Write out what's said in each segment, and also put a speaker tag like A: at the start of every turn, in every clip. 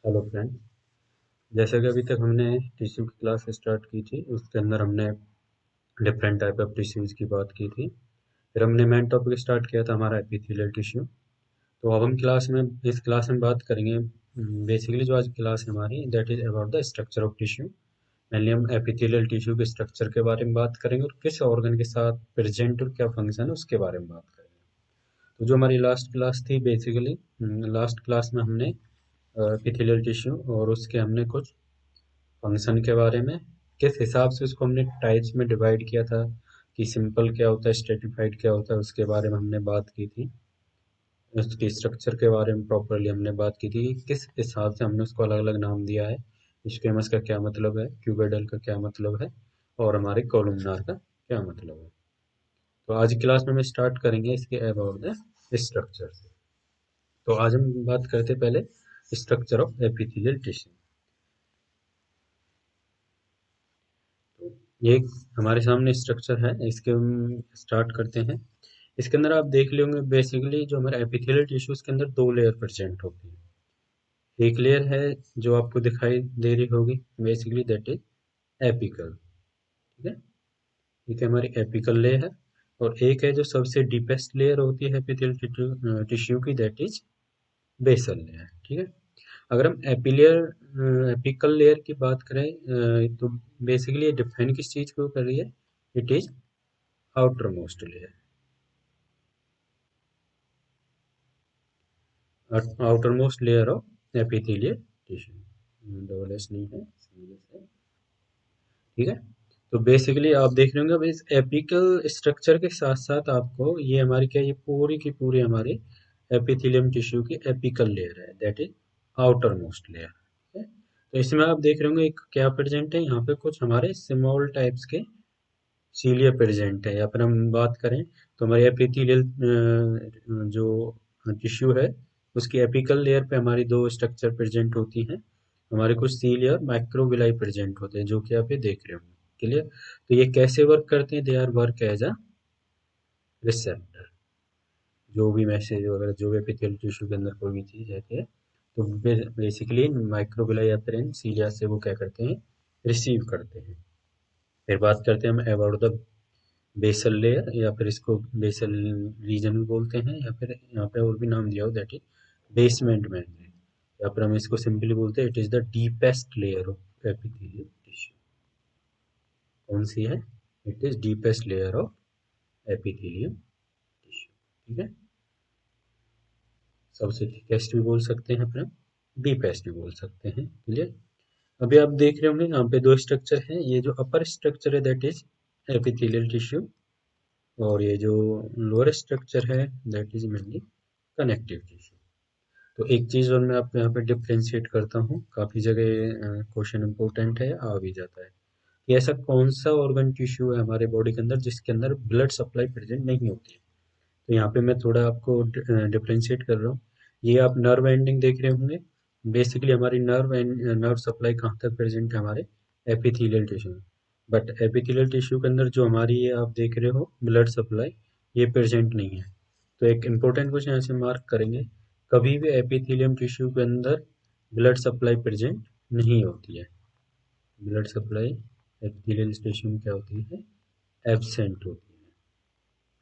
A: Hello friend. जैसे कि अभी तक हमने टिश्यू की क्लास स्टार्ट की थी, उसके अंदर हमने डिफरेंट टाइप ऑफ टिश्यूज़ की बात की थी। फिर हमने मेन टॉपिक स्टार्ट किया था हमारा एपिथेलियल टिश्यू। तो अब हम इस क्लास में बात करेंगे। बेसिकली जो आज की क्लास है हमारी, that is about the structure of tissue. Mainly हम एपिथेलियल टिश्यू के स्ट्रक्चर के बारे में बात करेंगे और किस ऑर्गन के साथ प्रेजेंट और क्या फंक्शन है उसके बारे में बात करेंगे। तो जो हमारी लास्ट क्लास थी, बेसिकली लास्ट क्लास में हमने एपिथेलियल टिश्यू और उसके हमने कुछ फंक्शन के बारे में, किस हिसाब से उसको हमने टाइप्स में डिवाइड किया था, कि सिंपल क्या होता है, स्ट्रेटिफाइड क्या होता है, उसके बारे में हमने बात की थी। उसके स्ट्रक्चर के बारे में प्रॉपरली हमने बात की थी कि किस हिसाब से हमने उसको अलग अलग नाम दिया है। स्क्वेमस का क्या मतलब है, क्यूबोइडल का क्या मतलब है, और हमारे कॉलमनार का क्या मतलब है। तो आज की क्लास में हम स्टार्ट करेंगे इसके अबाउट द स्ट्रक्चर से। तो आज हम बात करते हैं पहले स्ट्रक्चर ऑफ एपिथेलियल टिश्यू। तो ये एक हमारे सामने स्ट्रक्चर है, इसके हम स्टार्ट करते हैं। इसके अंदर आप देख लेंगे, बेसिकली जो हमारे एपिथेलियल टिश्यूज के अंदर दो लेयर प्रेजेंट होती है। एक लेयर है जो आपको दिखाई दे रही होगी, बेसिकली दैट इज एपिकल। ठीक है, ठीक है, हमारी एपिकल लेयर है। और एक है जो सबसे डीपेस्ट लेयर होती है एपिथेलियल टिश्यू की, दैट इज बेसल लेयर। ठीक है, अगर हम एपिकल लेयर की बात करें, तो बेसिकली ये डिफाइन किस चीज को कर रही है, it is outer most layer. Outer most layer of epithelial tissue, double S नहीं है, सिंगल एस है। ठीक है, तो बेसिकली आप देख रहे होंगे अब इस एपिकल स्ट्रक्चर के साथ साथ आपको ये हमारी क्या, ये पूरी की पूरी हमारी एपिथेलियम टिश्यू की एपिकल लेयर है, that is outer most layer. ठीक है, तो इसमें आप देख रहे होंगे एक क्या प्रेजेंट है, यहाँ पे कुछ हमारे स्मॉल टाइप्स के सीलिया प्रेजेंट है। या फिर हम बात करें तो हमारे एपिथेलियल जो टिश्यू है, उसकी एपिकल लेयर पे हमारी दो स्ट्रक्चर प्रेजेंट होती हैं। हमारे कुछ सीलिया और माइक्रोविलाई प्रेजेंट होते हैं, जो कि आप ये देख रहे होंगे। क्लियर, तो ये कैसे वर्क करते हैं, they are work as a receptor. जो भी मैसेज वगैरह, जो भी एपिथेलियल टिश्यू के अंदर कोई भी चीज रहती है, तो बेसिकली माइक्रोविलाई या फिर सीलिया से वो क्या करते हैं, रिसीव करते हैं। फिर बात करते हैं हम अबाउट द बेसल लेयर, या फिर इसको बेसल रीजन भी बोलते हैं, या फिर यहाँ पे और भी नाम दिया हो, दैट इज बेसमेंट मेम्ब्रेन। या फिर हम इसको सिंपली बोलते हैं it is the deepest layer of epithelial tissue. कौन सी है, it is deepest layer of epithelial tissue. ठीक है, सबसे थिकेस्ट भी बोल सकते हैं, फिर हम डीपेस्ट भी बोल सकते हैं। क्लियर, अभी आप देख रहे होंगे यहाँ पे दो स्ट्रक्चर हैं। ये जो अपर स्ट्रक्चर है दैट इज एपिथेलियल टिश्यू, और ये जो लोअर स्ट्रक्चर है that is mainly connective tissue. तो एक चीज और मैं आपको यहाँ पे डिफ्रेंशिएट करता हूँ, काफी जगह क्वेश्चन इंपॉर्टेंट है, आ भी जाता है कि ऐसा कौन सा ऑर्गन टिश्यू है हमारे बॉडी के अंदर जिसके अंदर ब्लड सप्लाई प्रेजेंट नहीं होती है। तो यहाँ पे मैं थोड़ा आपको डिफ्रेंशिएट कर रहा हूँ। ये आप नर्व एंडिंग देख रहे होंगे, बेसिकली हमारी नर्व सप्लाई कहाँ तक प्रेजेंट है, हमारे एपिथेलियल टिश्यू में। बट एपिथेलियल टिश्यू के अंदर जो हमारी ये आप देख रहे हो ब्लड सप्लाई, ये प्रेजेंट नहीं है। तो एक इम्पोर्टेंट क्वेश्चन यहाँ से मार्क करेंगे, कभी भी एपिथेलियम टिश्यू के अंदर ब्लड सप्लाई प्रेजेंट नहीं होती है। ब्लड सप्लाई एपिथेलियल टिश्यू में क्या होती है, एब्सेंट होती है।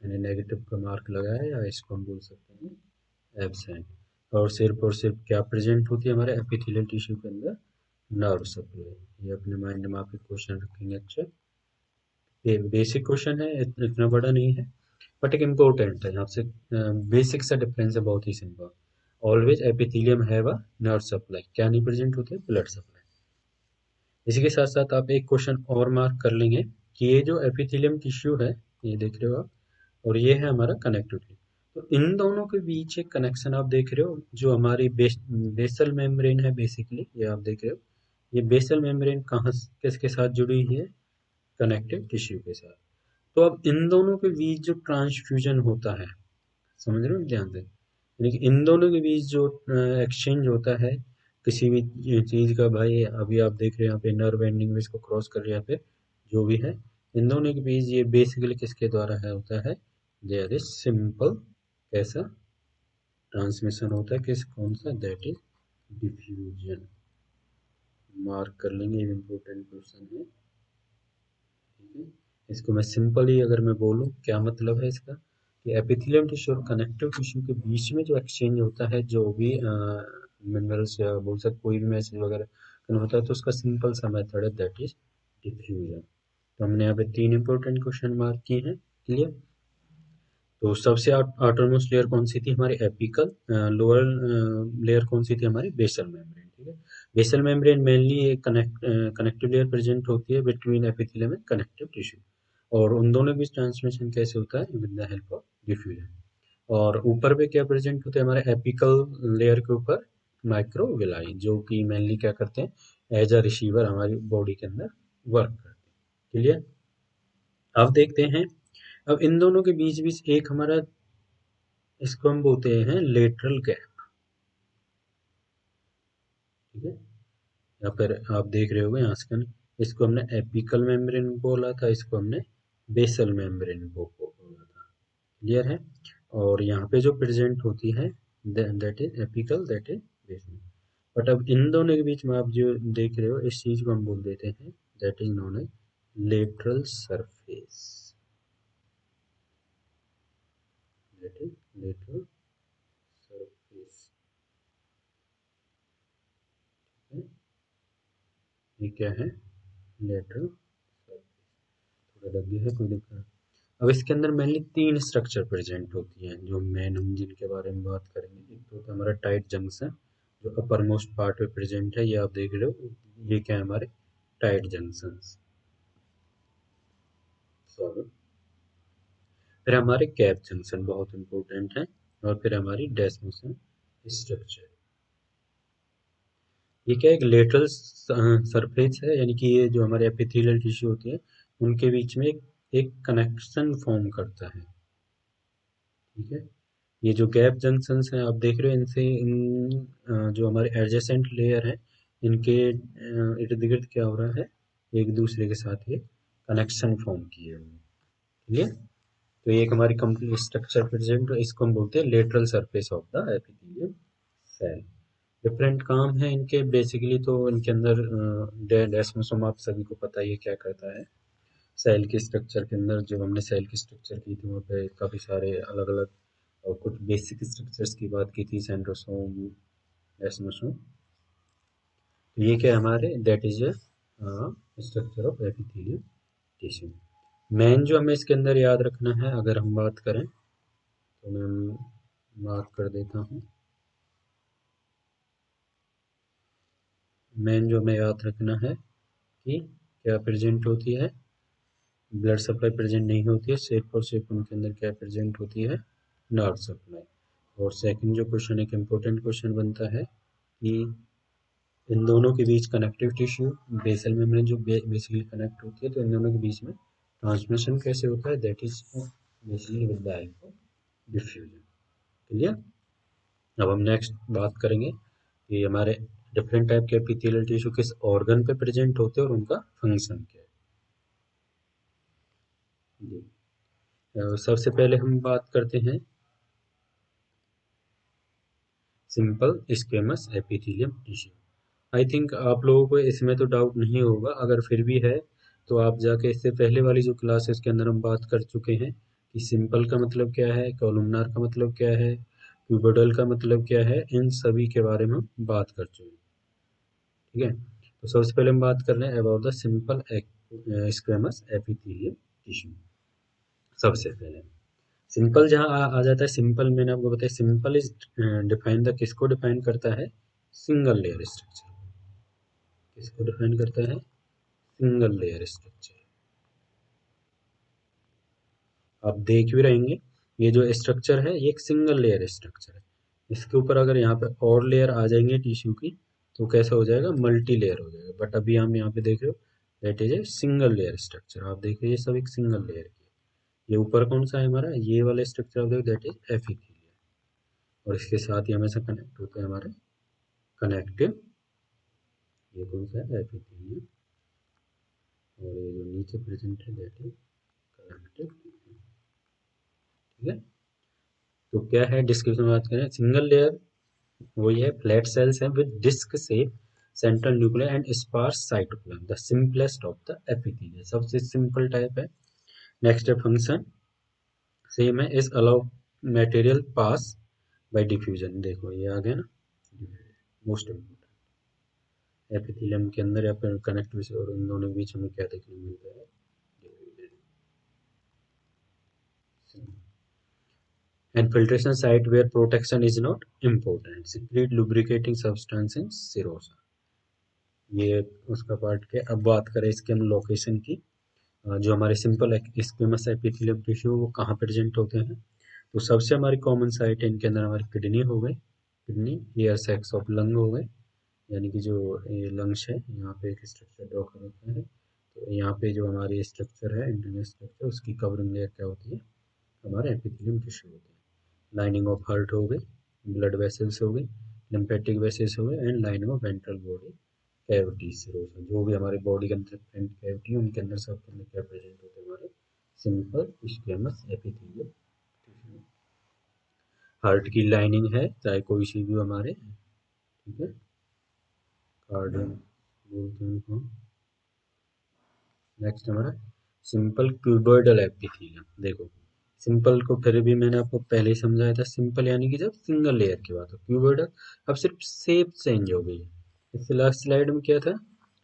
A: मैंने नेगेटिव का मार्क लगाया है, या इसको हम बोल सकते हैं एब्सेंट। और सिर्फ क्या प्रेजेंट होती है हमारे एपिथेलियल टिश्यू के अंदर, नर्व सप्लाई। ये अपने माइंड में आप एक क्वेश्चन रखेंगे। अच्छा, ये बेसिक क्वेश्चन है, इतना बड़ा नहीं है, बट एक इम्पोर्टेंट है। यहाँ से बेसिक सा डिफरेंस है, बहुत ही simple. Always epithelium have a nerve supply, क्या नहीं प्रेजेंट होती है, ब्लड सप्लाई। इसी के साथ साथ आप एक क्वेश्चन और मार्क कर लेंगे कि ये जो एपिथेलियम टिश्यू है, ये देख रहे हो आप, और ये है हमारा कनेक्टिविटी। तो इन दोनों के बीच एक कनेक्शन आप देख रहे हो, जो हमारी बेसल मेम्ब्रेन है, बेसिकली ये आप देख रहे हो। ये बेसल मेम्ब्रेन कहाँ किसके साथ जुड़ी हुई है, कनेक्टिव टिश्यू के साथ। तो अब इन दोनों के बीच जो ट्रांसफ्यूजन होता है, समझ रहे हो ध्यान से, यानी कि इन दोनों के बीच जो एक्सचेंज होता है किसी भी चीज का, भाई अभी आप देख रहे हैं यहाँ पे नर्व एंडिंग में इसको क्रॉस कर रहे हैं, पे जो भी है, इन दोनों के बीच ये बेसिकली किसके द्वारा है, होता है, देयर इज सिंपल कैसा ट्रांसमिशन होता है, किस कौन सा, दैट इज डिफ्यूजन। मार्क कर लेंगे, ये इम्पोर्टेंट क्वेश्चन है। ठीक है, इसको मैं सिंपली अगर मैं बोलूँ क्या मतलब है इसका, कि एपिथेलियम टिश्यू और कनेक्टिव टिश्यू के बीच में जो एक्सचेंज होता है, जो भी मिनरल्स या बोल सकते कोई भी मैसेज वगैरह होता है, तो उसका सिंपल सा मेथड है, दैट इज डिफ्यूजन। तो हमने यहाँ पे 3 इंपॉर्टेंट क्वेश्चन मार्क किए हैं। क्लियर। तो सबसे आउटरमोस्ट लेयर कौन सी थी हमारी, एपिकल। लोअर लेयर कौन सी थी हमारी, बेसल मेम्ब्रेन। ठीक है, बेसल मेम्ब्रेन मेनली एक कनेक्टिव लेयर प्रेजेंट होती है between epithelium and connective tissue, और उन दोनों के बीच ट्रांसमिशन कैसे होता है, with the help of diffusion. और ऊपर पे क्या प्रेजेंट होता है हमारे एपिकल लेयर के ऊपर, माइक्रोविलाई, जो कि मेनली क्या करते हैं, एज अ रिसीवर हमारी बॉडी के अंदर वर्क करते हैं। क्लियर। अब देखते हैं, अब इन दोनों के बीच बीच एक हमारा, इसको हम बोलते हैं लेटरल गैप। ठीक है, या फिर आप देख रहे होगे यहाँ से, इसको हमने एपिकल मेम्ब्रेन बोला था, इसको हमने बेसल मेम्ब्रेन बोला था। क्लियर है। और यहाँ पे जो प्रेजेंट होती है, that is apical, that is basal. But अब इन दोनों के बीच में आप जो देख रहे हो, इस चीज को हम बोल देते हैं, that is known as lateral surface, that is lateral surface. ये क्या है, लेटरल सरफेस। थोड़ा लग गया है, कोई दिक्कत नहीं। अब इसके अंदर मेनली 3 स्ट्रक्चर प्रेजेंट होती हैं, जो मेन हम जिनके बारे में बात करेंगे। एक तो होता है हमारा टाइट जंक्शन, जो अपर मोस्ट पार्ट में प्रेजेंट है, ये आप देख रहे हो, ये क्या है हमारे टाइट जंक्शन। सॉरी। फिर हमारे कैप जंक्शन बहुत इंपॉर्टेंट है, और फिर हमारी डेस्मोसन स्ट्रक्चर। ये क्या एक लेटरल सरफेस है, यानी कि ये जो हमारे एपिथेलियल टिश्यू होती है, उनके बीच में एक कनेक्शन फॉर्म करता है। ठीक है, ये जो गैप जंक्शंस हैं आप देख रहे हो, इनसे जो हमारे एडजेसेंट लेयर है, इनके इर्द गिर्द क्या हो रहा है, एक दूसरे के साथ ये कनेक्शन फॉर्म किए हुए हैं। ठीक है, तो ये एक हमारी कंप्लीट स्ट्रक्चर प्रेजेंट है, इसको हम बोलते हैं lateral surface of the epithelium cell. Different काम है इनके, बेसिकली तो इनके अंदर डेस्मोसोम आप सभी को पता ही है क्या करता है। सेल के स्ट्रक्चर के अंदर, जब हमने सेल की स्ट्रक्चर की थी, वहाँ पे काफ़ी सारे अलग अलग और कुछ बेसिक स्ट्रक्चर्स की बात की थी, सेंट्रोसोम, डेस्मोसोम। तो ये क्या है हमारे, that is structure of epithelium tissue. Main जो हमें इसके अंदर याद रखना है, अगर हम बात करें, तो मैं मार्क कर देता हूँ। मेन जो हमें याद रखना है कि क्या प्रेजेंट होती है, ब्लड सप्लाई प्रेजेंट नहीं होती है, सिर्फ और सिर्फ उनके अंदर क्या प्रेजेंट होती है, नर्व सप्लाई। और सेकंड जो क्वेश्चन, एक इम्पोर्टेंट क्वेश्चन बनता है कि इन दोनों के बीच कनेक्टिव टिश्यू, बेसल मेम्ब्रेन जो बेसिकली कनेक्ट होती है, तो इन दोनों के बीच में ट्रांसमिशन कैसे होता है, that is basically with the help of diffusion. Clear. अब हम नेक्स्ट बात करेंगे कि हमारे डिफरेंट टाइप के एपिथेलियल टिश्यू किस ऑर्गन पे प्रेजेंट होते हैं और उनका फंक्शन क्या है। जी, सबसे पहले हम बात करते हैं simple squamous epithelium tissue. I think आप लोगों को इसमें तो डाउट नहीं होगा, अगर फिर भी है तो आप जाके इससे पहले वाली जो क्लासेस के अंदर हम बात कर चुके हैं कि सिंपल का मतलब क्या है, कॉलमनार का मतलब क्या है, क्यूबोइडल का मतलब क्या है, इन सभी के बारे में हम बात कर चुके हैं। ठीक है, तो सबसे पहले हम बात कर रहे हैं about the simple squamous epithelium tissue. सबसे पहले सिंपल जहाँ आ जाता है, सिंपल मैंने आपको बताया, सिंपल इज डिफाइन द, किसको डिफाइन करता है, सिंगल लेयर स्ट्रक्चर। किसको डिफाइन करता है, सिंगल लेयर स्ट्रक्चर। आप देख भी रहेंगे, ये जो स्ट्रक्चर है ये एक सिंगल लेयर स्ट्रक्चर है। इसके ऊपर अगर यहाँ पे और लेयर आ जाएंगे टिश्यू की, तो कैसा हो जाएगा, मल्टी लेयर हो जाएगा। बट अभी हम यहाँ पे देख रहे हो, that is a single layer structure. आप देख रहे हो ये सब एक सिंगल लेयर की है। ये ऊपर कौन सा है हमारा, ये वाला स्ट्रक्चर आप देखो, दैट इज एपिथेलियम। और इसके साथ ही हमेशा कनेक्ट होते हैं हमारे कनेक्टिव, ये कौन सा है, एपिथेलियम। और ये जो नीचे प्रेजेंट है, दैट इज कनेक्टिव। ठीक है, तो क्या है डिस्क्रिप्शन में बात करें, सिंगल लेयर वही है, फ्लैट सेल्स हैं with disc shape, central nuclear and sparse cytoplasm, the simplest of the epithelium, सबसे सिंपल टाइप है। नेक्स्ट है फंक्शन, सेम है, is allow material pass by diffusion, देखो ये आ गया ना, मोस्ट इम्पोर्टेंट, एपिथेलियम के अंदर या फिर कनेक्टिविटी और इन दोनों के बीच हमें क्या देखने मिलता है, and filtration site where protection is not important, secrete lubricating substance in serosa, ये उसका पार्ट के। अब बात करें इसके हम लोकेशन की, जो हमारे सिंपल स्क्वेमस एपिथेलियम टिश्यू वो कहाँ प्रेजेंट होते हैं, तो सबसे हमारी कॉमन साइट है इनके अंदर हमारी किडनी हो गई, kidney, air sacs of lung हो गए, यानी कि जो ये लंग्स है यहाँ पे एक स्ट्रक्चर ड्रॉ कर रखा है, तो यहाँ पे जो हमारी स्ट्रक्चर है इंटरनल स्ट्रक्चर उसकी कवरिंग लेयर क्या होती है, हमारे एपिथेलियम टिश्यू होते हैं। लाइनिंग ऑफ हार्ट हो गई, ब्लड वेसल्स हो गई, लिम्फेटिक वेसल्स हो गए and lining of ventral body cavities, जो भी हमारे बॉडी के अंदर कैविटी है उनके अंदर सब के अंदर क्या प्रेजेंट होते हैं, हमारे सिंपल स्क्वेमस एपिथेलियम। हार्ट की लाइनिंग है, चाहे कोई सी भी हमारे, ठीक है, कार्डियम बोलते हैं उनको। नेक्स्ट हमारा सिंपल क्यूबॉइडल एपिथेलियम, देखो सिंपल को फिर भी मैंने आपको पहले ही समझाया था, सिंपल यानी कि जब सिंगल लेयर की बात हो, क्यूबॉइडल अब सिर्फ शेप चेंज हो गई है। इससे लास्ट स्लाइड में क्या था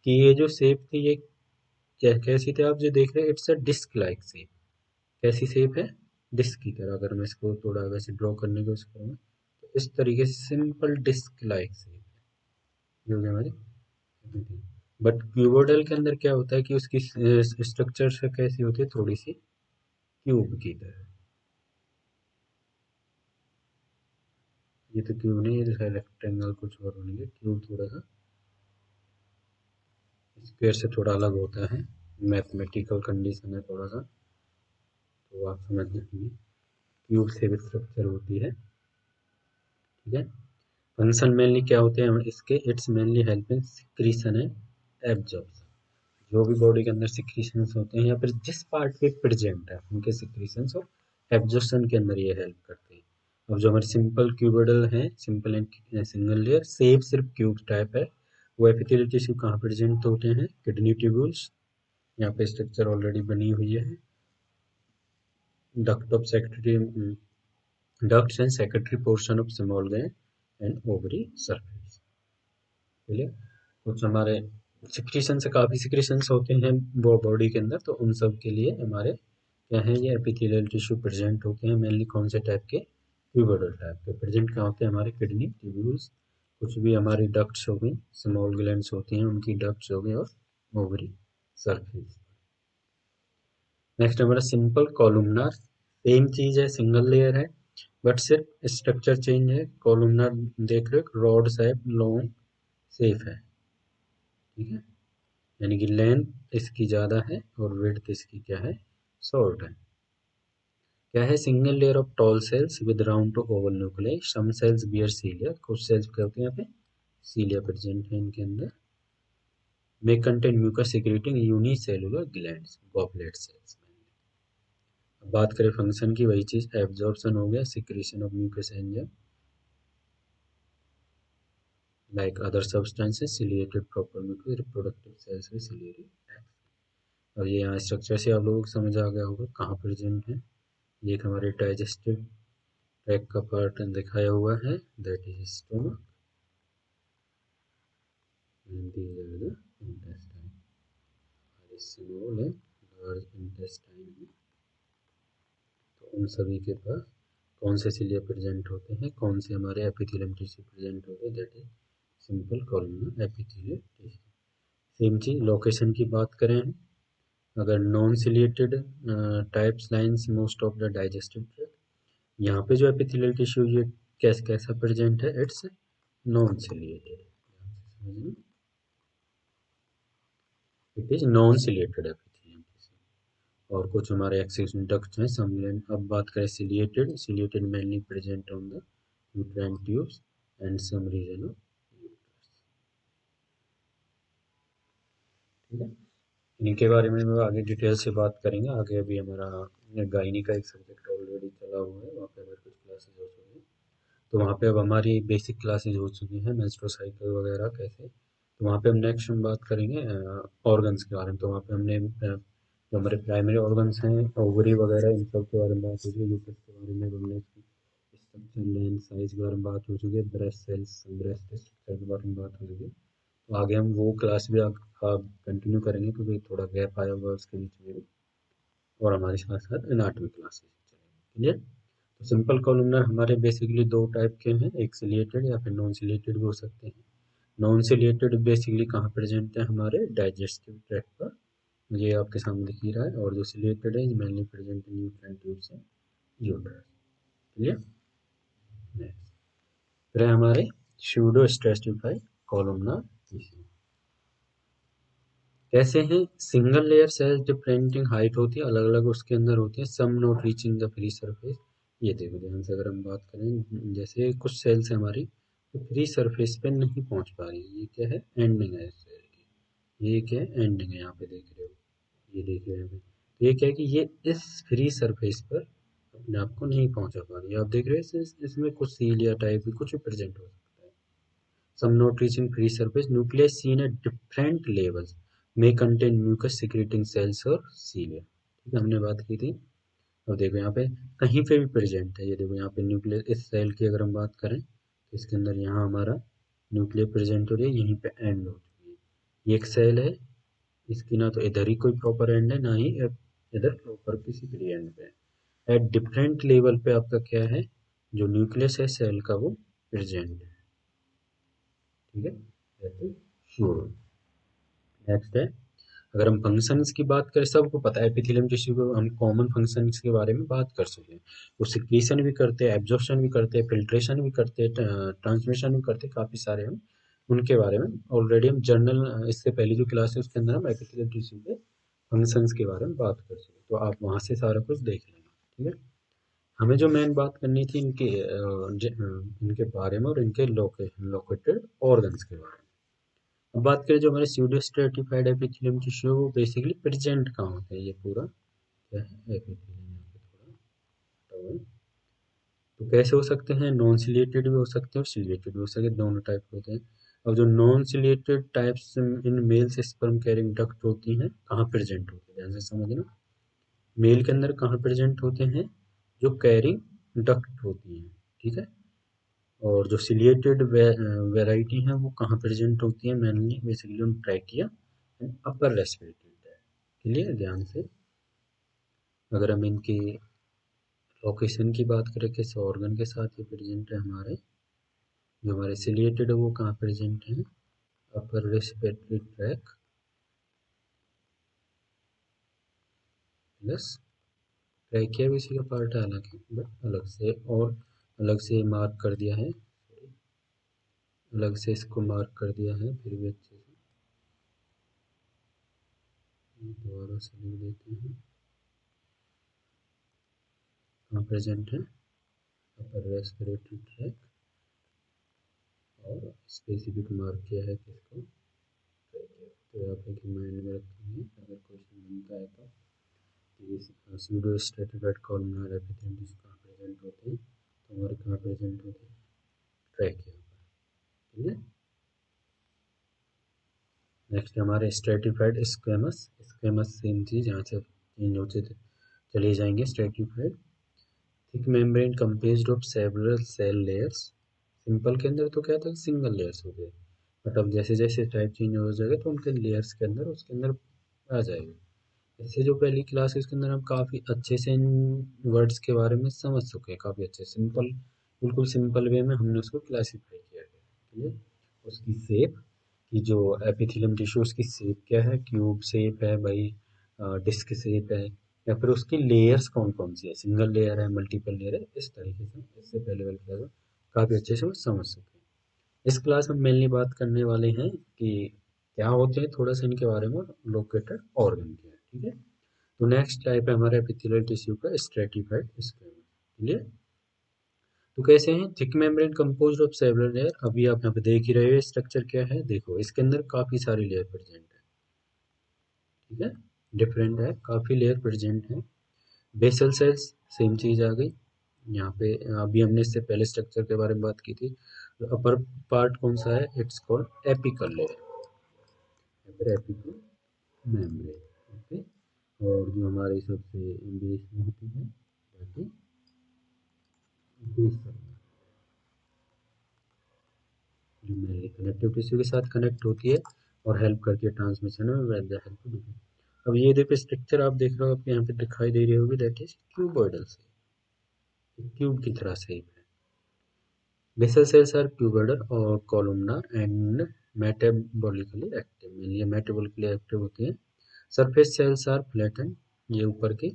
A: कि ये जो शेप थी ये कैसी थी, आप जो देख रहे हैं it's a disc like shape, कैसी शेप है, डिस्क की तरह। अगर मैं इसको थोड़ा वैसे ड्रॉ करने की कोशिश करूँगा तो इस तरीके से सिंपल डिस्क लाइक शेप जो कि हमारी, बट क्यूबोइडल के अंदर क्या होता है कि उसकी स्ट्रक्चर से कैसी होती है, थोड़ी सी क्यूब की तरह। ये तो क्यूब नहीं, ये रेक्टेंगल कुछ और होनी है, क्यूब थोड़ा सा स्क्वायर से थोड़ा अलग होता है, मैथमेटिकल कंडीशन है थोड़ा सा, तो आप समझ लेंगे। क्यूब से स्ट्रक्चर होती है, ठीक है। फंक्शन मेनली क्या होते हैं इसके, it's mainly helping secretion and absorption, जो भी बॉडी के अंदर सिक्रीशंस होते हैं या फिर जिस पार्ट पे प्रेजेंट है उनके सिक्रीशंस और एब्जॉर्प्शन के अंदर ये हेल्प करते हैं। अब जो हमारे सिंपल क्यूबोइडल है, simple and single layer shape सिर्फ क्यूब टाइप है, वो एपिथेलियल टिश्यू कहाँ प्रेजेंट होते हैं, किडनी ट्यूब्यूल्स, यहाँ पे स्ट्रक्चर ऑलरेडी बनी हुई है, duct of secretary, ducts and secretary portion of small gland and ovary surface, ठीक है। कुछ हमारे सिक्रीशन से काफ़ी सिक्रीशंस होते हैं वो बॉडी के अंदर, तो उन सब के लिए हमारे क्या है, ये एपिथेलियल टिश्यू प्रेजेंट होते हैं, मेनली कौन से टाइप के, क्यूबोइडल टाइप के प्रेजेंट कहाँ होते हैं, हमारे किडनी ट्यूब्यूल्स, कुछ भी हमारी डक्ट्स हो गई, स्मॉल ग्लैंड्स होती हैं उनकी डक्ट्स हो गई, और ओवरी सरफेस। नेक्स्ट हमारा सिंपल कॉलमनार, सेम चीज है, सिंगल लेयर है, बट सिर्फ स्ट्रक्चर चेंज है। कॉलमनार देख रहे हो, रॉड शेप लॉन्ग शेप है, ठीक है, यानी कि लेंथ इसकी ज़्यादा है और विड्थ इसकी क्या है, शॉर्ट है। क्या है, single layer of tall cells with round to oval nuclei, some cells bear cilia, कुछ सेल्स क्या होते हैं यहाँ पे, सीलिया प्रेजेंट है इनके अंदर, may contain mucus secreting unicellular glands, goblet cells. अब बात करें फंक्शन की, वही चीज़, एब्जॉर्प्शन हो गया, secretion of mucus enzyme like other substances, ciliated proper mucus, reproductive cells में सिलिएटेड। और ये यहाँ स्ट्रक्चर से आप लोगों को समझ आ गया होगा कहाँ प्रेजेंट है, ये एक हमारे डाइजेस्टिव ट्रैक का पार्ट दिखाया हुआ है, that is stomach, and these are the intestine, small है, लार्ज इंटेस्टाइन है, तो उन सभी के पास कौन से सिलिया प्रेजेंट होते हैं, कौन से हमारे एपिथेलियम टिश्यू प्रेजेंट होते हैं, that is simple columnar epithelial tissue. Same चीज लोकेशन की बात करें हम, अगर non ciliated types lines most of the digestive tract, यहाँ पे जो एपिथेलियल टिश्यू ये कैसा प्रेजेंट है, it's non ciliated, it is non ciliated epithelium tissue. और कुछ हमारे एक्सिस डक्ट्स हैं समलेंट। अब बात करें ciliated, ciliated mainly present on the uterine tubes and some region of uterus, ठीक है। इनके बारे में हम आगे डिटेल से बात करेंगे आगे, अभी हमारा गायनी का एक सब्जेक्ट ऑलरेडी चला हुआ है, वहाँ पे हमारे कुछ क्लासेज हो चुकी हैं, तो वहाँ पे अब हमारी बेसिक क्लासेज हो चुकी हैं, मेंस्ट्रुअल साइकिल वगैरह कैसे, तो वहाँ पे हम नेक्स्ट हम बात करेंगे ऑर्गन्स के बारे में। तो वहाँ पे हमने जो हमारे प्राइमरी ऑर्गन्स हैं, ओवरी वगैरह, इन सब के बारे में बात हो चुकी है। यूट्रस के बारे में हमने स्ट्रक्चर, लेंथ, साइज के बारे में बात हो चुकी है। ब्रेस्ट सेल्स, ब्रेस्ट स्ट्रक्चर के बारे में बात हो चुकी है। तो आगे हम वो क्लास भी कंटिन्यू करेंगे, क्योंकि थोड़ा गैप आया हुआ है उसके बीच में भी, और हमारे साथ साथ एनाटॉमी क्लासेस चलेंगे। क्लियर? तो सिंपल कॉलमनर हमारे बेसिकली दो टाइप के हैं, एक सिलिएटेड या फिर नॉन सिलिएटेड भी हो सकते हैं। नॉन सिलिएटेड बेसिकली कहाँ प्रेजेंट है? हमारे डाइजेस्टिव ट्रैक्ट पर, ये आपके सामने दिख ही रहा है। और जो सिलिएटेड है mainly present in uterine tubes and uterus. Clear? फिर है हमारे स्यूडो स्ट्रेटिफाइड कॉलमनर टिश्यू। कैसे हैं? Single layer cells differing height होती है, अलग अलग उसके अंदर होती है। Some not reaching the free surface. ये देखो ध्यान से, अगर हम बात करें, जैसे कुछ सेल्स है हमारी तो फ्री सरफेस पे नहीं पहुंच पा रही। ये क्या है? एंडिंग है सेल की। ये क्या है? एंडिंग है, यहाँ पे देख रहे हो, ये देख रहे हो। तो ये क्या है कि ये इस फ्री सरफेस पर अपने आप को नहीं पहुंचा पा रही है। आप देख रहे हो इसमें कुछ सीलिया टाइप भी कुछ भी प्रेजेंट हो सकता है। Some not reaching free surface, nuclei seen at different levels may contain mucus secreting cells और cilia। ठीक है, हमने बात की थी। अब देखो यहाँ पे कहीं पे भी प्रेजेंट है। ये देखो यहाँ पे न्यूक्लियस, इस सेल की अगर हम बात करें तो इसके अंदर यहाँ हमारा न्यूक्लियस प्रेजेंट हो रही है, यहीं पे एंड हो चुकी है। ये एक सेल है, इसकी ना तो इधर ही कोई प्रॉपर एंड है, ना ही इधर प्रॉपर किसी भी एंड पे है। एट डिफरेंट लेवल पे आपका क्या है? जो न्यूक्लियस है सेल का, वो प्रेजेंट है। ठीक है, श्योर। नेक्स्ट है, अगर हम फंक्शंस की बात करें, सबको पता है एपिथेलियम टिश्यू को हम कॉमन फंक्शंस के बारे में बात कर सकते हैं। वो सिक्रीशन भी करते हैं, एब्जॉर्प्शन भी करते हैं, फिल्ट्रेशन भी करते हैं, ट्रांसमिशन भी करते हैं, काफ़ी सारे हम उनके बारे में ऑलरेडी हम जर्नल, इससे पहले जो क्लास है उसके अंदर हम एपिथेलियम टिश्यू के फंक्शंस के बारे में बात कर सकते हैं। तो आप वहाँ से सारा कुछ देख लेना। ठीक है, हमें जो मेन बात करनी थी इनके बारे में और इनके लोकेटेड ऑर्गन्स के बारे में। अब बात करें जो हमारे स्यूडो स्ट्रेटिफाइड एपिथेलियम टिश्यू, वो बेसिकली प्रेजेंट कहाँ होता है? ये पूरा क्या है? एपिथेलियम। यहाँ पे थोड़ा हटा हुआ है। तो कैसे हो सकते हैं? नॉन सिलिएटेड भी हो सकते हैं और सिलिएटेड भी हो सकते हैं, दोनों टाइप के होते हैं। अब जो non ciliated types in males sperm carrying duct होती हैं, कहाँ प्रेजेंट होती है? ध्यान से समझना, मेल के अंदर कहाँ प्रेजेंट होते हैं? जो कैरिंग डक्ट होती हैं। ठीक है, और जो सिलिएटेड वेराइटी हैं वो कहाँ प्रेजेंट होती है? मेनली बेसिकली उन trachea and upper respiratory tract. Clear? ध्यान से, अगर हम इनकी लोकेशन की बात करें, किस ऑर्गन के साथ ये प्रेजेंट है हमारे, जो हमारे सिलिएटेड है वो कहाँ प्रेजेंट है? Upper respiratory tract plus trachea भी इसी का पार्ट है हालांकि, बट अलग से, और अलग से मार्क कर दिया है, अलग से इसको मार्क कर दिया है, फिर भी अच्छे से दोबारा से लिख देते हैं। कहाँ प्रेजेंट है? अपर रेस्पिरेटरी ट्रैक, और स्पेसिफिक मार्क किया है किसको? तो आप एक माइंड में रखेंगे अगर क्वेश्चन बनता है तो। स्यूडो स्ट्रेटिफाइड कॉलमनर एपिथेलियम कहाँ प्रेजेंट होते हैं? तो हमारे कहाँ प्रेजेंट होते हैं? ट्रैकिया। ठीक है, नेक्स्ट हमारे स्ट्रेटिफाइड स्क्वेमस। स्क्वेमस सेम चीज़, यहाँ से चेंज होते चले जाएंगे। Stratified thick membrane composed of several cell layers. Simple के अंदर तो क्या था? सिंगल लेयर्स हो गए, बट अब जैसे जैसे टाइप चेंज हो जाएगा तो उनके लेयर्स के अंदर उसके अंदर आ जाएगा। इससे जो पहली क्लास है उसके अंदर हम काफ़ी अच्छे से इन वर्ड्स के बारे में समझ चुके हैं, काफ़ी अच्छे सिंपल, बिल्कुल सिंपल वे में हमने उसको क्लासीफाई किया है। ठीक है, उसकी शेप, कि जो एपिथेलियम टिश्यू उसकी शेप क्या है? क्यूब शेप है भाई, डिस्क शेप है, या फिर उसकी लेयर्स कौन कौन सी है? सिंगल लेयर है, मल्टीपल लेयर है? इस तरीके से इससे पहले वाली क्लास में काफ़ी अच्छे से वो समझ सकें। इस क्लास में मेनली बात करने वाले हैं कि क्या होते हैं, थोड़ा सा इनके बारे में, लोकेटेड ऑर्गन क्या है। ठीक है, तो नेक्स्ट टाइप है हमारे एपिथेलियल टिश्यू का स्ट्रेटिफाइड स्क्वेमस। क्लियर? तो कैसे हैं? Thick membrane composed of several layer. अभी आप यहाँ पे देख ही रहे हो स्ट्रक्चर क्या है, देखो इसके अंदर काफी सारी लेयर प्रेजेंट है। ठीक है, डिफरेंट है, काफी लेयर प्रेजेंट है। बेसल सेल्स, सेम चीज आ गई यहाँ पे। अभी हमने इससे पहले स्ट्रक्चर के बारे में बात की थी। अपर पार्ट कौन सा है? It's called apical layer. फिर एपिकल मेम्ब्रेन। ओके, और जो हमारे सबसे बेस में होती है दैट इज बेसल, जो मेनली कनेक्टिव टिश्यू के साथ कनेक्ट होती है और हेल्प करती है ट्रांसमिशन में विद द हेल्प ऑफ। अब ये देखो स्ट्रक्चर आप देख रहे हो, आपको यहाँ पे दिखाई दे रही होगी, that is cuboidal cell, cube की तरह शेप है। बेसल सेल्स आर क्यूबॉइडल और columnar and metabolically active, mainly metabolically active होती है। सरफेस सेल्स आर फ्लैटेंड, ये ऊपर के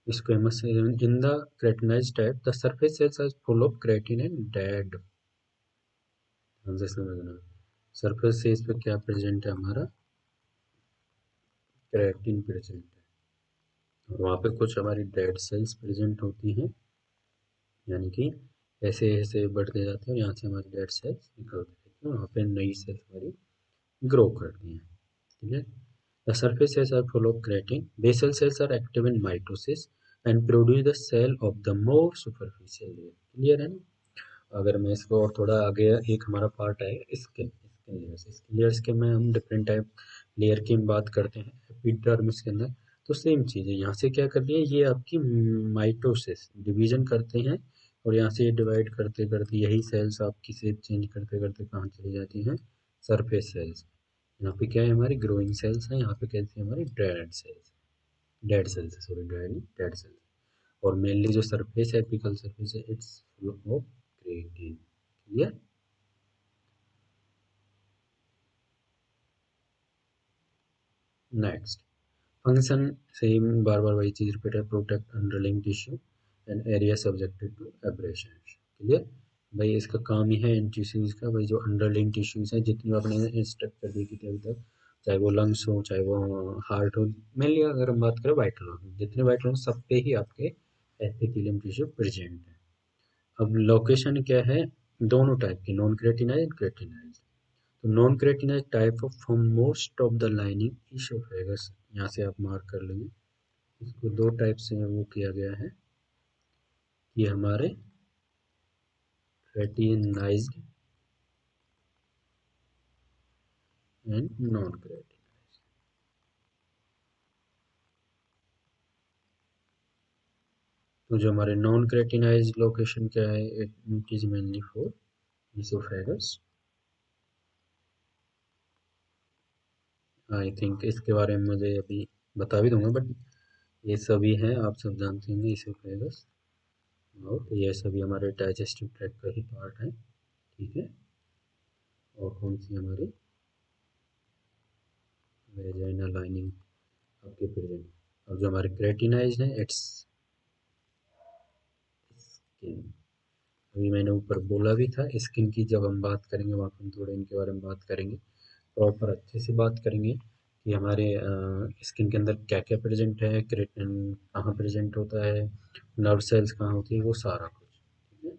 A: squamous in the keratinize type, the surface cells are full of keratin and dead. समझना, सरफेस से इस पे क्या प्रेजेंट है, हमारा क्रेटिन प्रेजेंट है, और वहाँ पे कुछ हमारी डेड सेल्स प्रेजेंट होती हैं, यानी कि ऐसे ऐसे बढ़ते जाते हैं, यहाँ से हमारी डेड सेल्स निकलती रहती हैं, वहाँ पे नई सेल्स हमारी ग्रो करती हैं। ठीक है, the surface cells are full of keratin, basal cells are active in mitosis and produce the cell of the more superficial layer. Clear है ना? अगर मैं इसको और थोड़ा आगे, एक हमारा पार्ट है skin, skin layers, skin layers के में हम डिफरेंट टाइप लेयर की बात करते हैं एपिडर्मिस के अंदर। तो सेम चीज़ है, यहाँ से क्या करती है, ये आपकी माइटोसिस डिवीजन करते हैं, और यहाँ से डिवाइड करते करते यही सेल्स आपकी शेप चेंज करते करते कहाँ चली जाती हैं, सरफेस सेल्स। यहाँ पे क्या है, हमारी ग्रोइंग सेल्स हैं, यहाँ पे कैसी है, हमारी dead cells, dead cells, sorry dead cells. और मेनली जो सरफेस है, एपिकल सरफेस है, it's full of keratin. Clear? Next function, same बार बार वही चीज रिपीट है, protect underlying tissue and area subjected to abrasion. Clear? भाई इसका काम ही है इन टिश्यूज का, भाई जो अंडरलाइंग टिश्यूज हैं, जितनी आपने स्ट्रक्चर देखी थी अभी तक, चाहे वो लंग्स हो चाहे वो हार्ट हो, मेनली अगर हम बात करें वाइटल ऑर्गन, जितने वाइटल हो सब पे ही आपके एपिथेलियम टिश्यू प्रेजेंट है। अब लोकेशन क्या है, दोनों टाइप की, नॉन क्रेटिनाइज क्रेटिनाइज। तो non keratinize type of from most of the lining esophagus, यहाँ से आप मार्क कर लेंगे, इसको दो टाइप से वो किया गया है, कि हमारे क्रेटिनाइज्ड एंड नॉन क्रेटिनाइज्ड। तो जो हमारे नॉन क्रेटिनाइज्ड लोकेशन क्या है, it is mainly for oesophagus. I think इसके बारे में मुझे अभी बता भी दूंगा, बट ये सभी हैं, आप सब जानते होंगे ईसोफेगस, और ये सभी हमारे डाइजेस्टिव ट्रैक्ट का ही पार्ट है। ठीक है, और कौन सी हमारी वेजाइना लाइनिंग आपके प्रेजेंट। अब जो हमारे क्रेटिनाइज्ड है, इट्स स्किन। अभी मैंने ऊपर बोला भी था, स्किन की जब हम बात करेंगे वहाँ पर हम थोड़े इनके बारे में बात करेंगे, प्रॉपर अच्छे से बात करेंगे कि हमारे स्किन के अंदर क्या क्या प्रेजेंट है, केराटिन कहाँ प्रेजेंट होता है, नर्व सेल्स कहाँ होती है, वो सारा कुछ। ठीक है,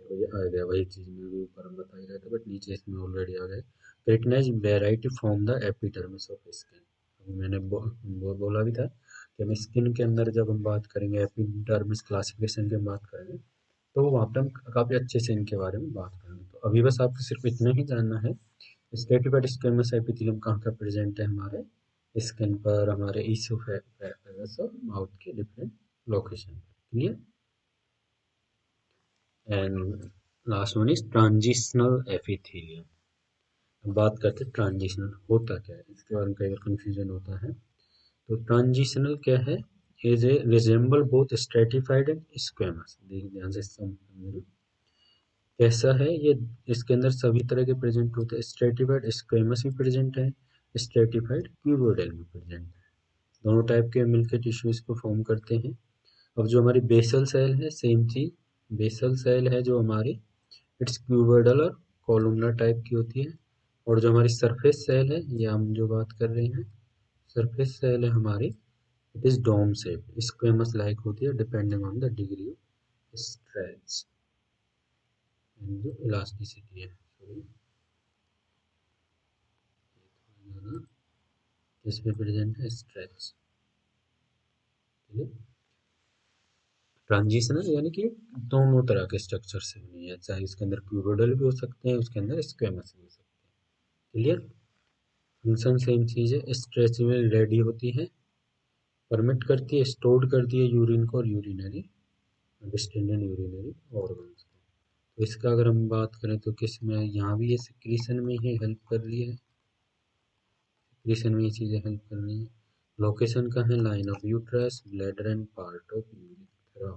A: देखो ये आ गया वही चीज़ मैं भी ऊपर बता ही रहा था, बट नीचे इसमें ऑलरेडी आ गया। Keratinize variety from the epidermis of skin. अभी मैंने बोला भी था कि हम स्किन के अंदर जब हम बात करेंगे, एपिडर्मिस क्लासिफिकेशन की हम बात करेंगे, तो वहाँ पे हम काफ़ी अच्छे से इनके बारे में बात करेंगे। तो अभी बस आपको सिर्फ इतना ही जानना है, स्ट्रेटिफाइड स्क्वेमस एपिथेलियम कहाँ का प्रेजेंट है, हमारे स्किन पर, हमारे ईसोफेगस और माउथ के डिफरेंट लोकेशन पर। Clear? And last one is transitional epithelium. अब बात करते हैं ट्रांजिशनल होता क्या है, इसके बारे में कई बार कंफ्यूजन होता है। तो ट्रांजिशनल क्या है, is a resemble both stratified and squamous. ध्यान से समझना कैसा है ये, इसके अंदर सभी तरह के प्रेजेंट होते हैं, स्ट्रेटिफाइड स्क्वेमस भी प्रेजेंट है, स्ट्रेटिफाइड क्यूबोइडल भी प्रेजेंट है, दोनों टाइप के मिलकर टिश्यूज को फॉर्म करते हैं। अब जो हमारी बेसल सेल है, सेम चीज, बेसल सेल है जो हमारी, इट्स क्यूबोइडल और कॉलमनार टाइप की होती है। और जो हमारी सरफेस सेल है, ये हम जो बात कर रहे हैं, सरफेस सेल है हमारी, it is dome shape, squamous like होती है, depending on the degree of stretch and जो इलास्टिसिटी है। सॉरी, इसमें प्रेजेंट है स्ट्रेच। ठीक है, ट्रांजिशनल यानी कि दोनों तरह के स्ट्रक्चर से बनी है, चाहे इसके अंदर क्यूबोइडल भी हो सकते हैं, उसके अंदर स्क्वेमस भी हो सकते हैं। क्लियर? फंक्शन सेम चीज़ है, स्ट्रेचेबल रेडी होती है, परमिट करती है, स्टोर्ड करती है यूरिन को और यूरिनरी डिस्टेंडेंट यूरिनरी ऑर्गन्स को। तो इसका अगर हम बात करें तो किस में, यहाँ भी ये सिक्रीशन में ही हेल्प कर रही है, सिक्रीशन में ये चीज़ें हेल्प कर रही है। लोकेशन का है line of uterus, bladder and part of urethra.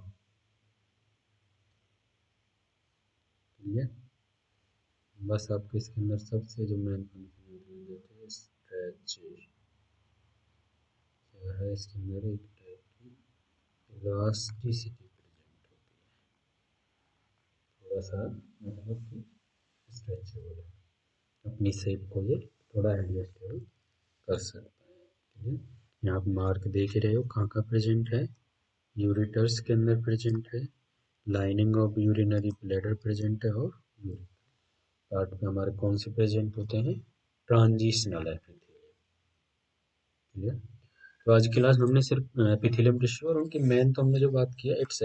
A: ठीक है, बस आपको इसके अंदर सबसे जो मेन फंक्शन है स्ट्रेच है, इसके अंदर एक टाइप की इलास्टिसिटी प्रेजेंट होती है, थोड़ा सा मतलब कि स्ट्रेचेबल है, अपनी शेप को ये थोड़ा एडजस्टेबल कर सकता है। ठीक है, यहाँ आप मार्क देख ही रहे हो कहाँ कहाँ प्रेजेंट है, यूरिटर्स के अंदर प्रेजेंट है, lining of urinary bladder present है, और यूरिन पार्ट में हमारे कौन से प्रेजेंट होते हैं, ट्रांजिशनल एपिथेलियम। ठीक है, तो आज की क्लास में हमने सिर्फ एपिथेलियम टिश्यू और उनकी मेन तो हमने जो बात किया इट्स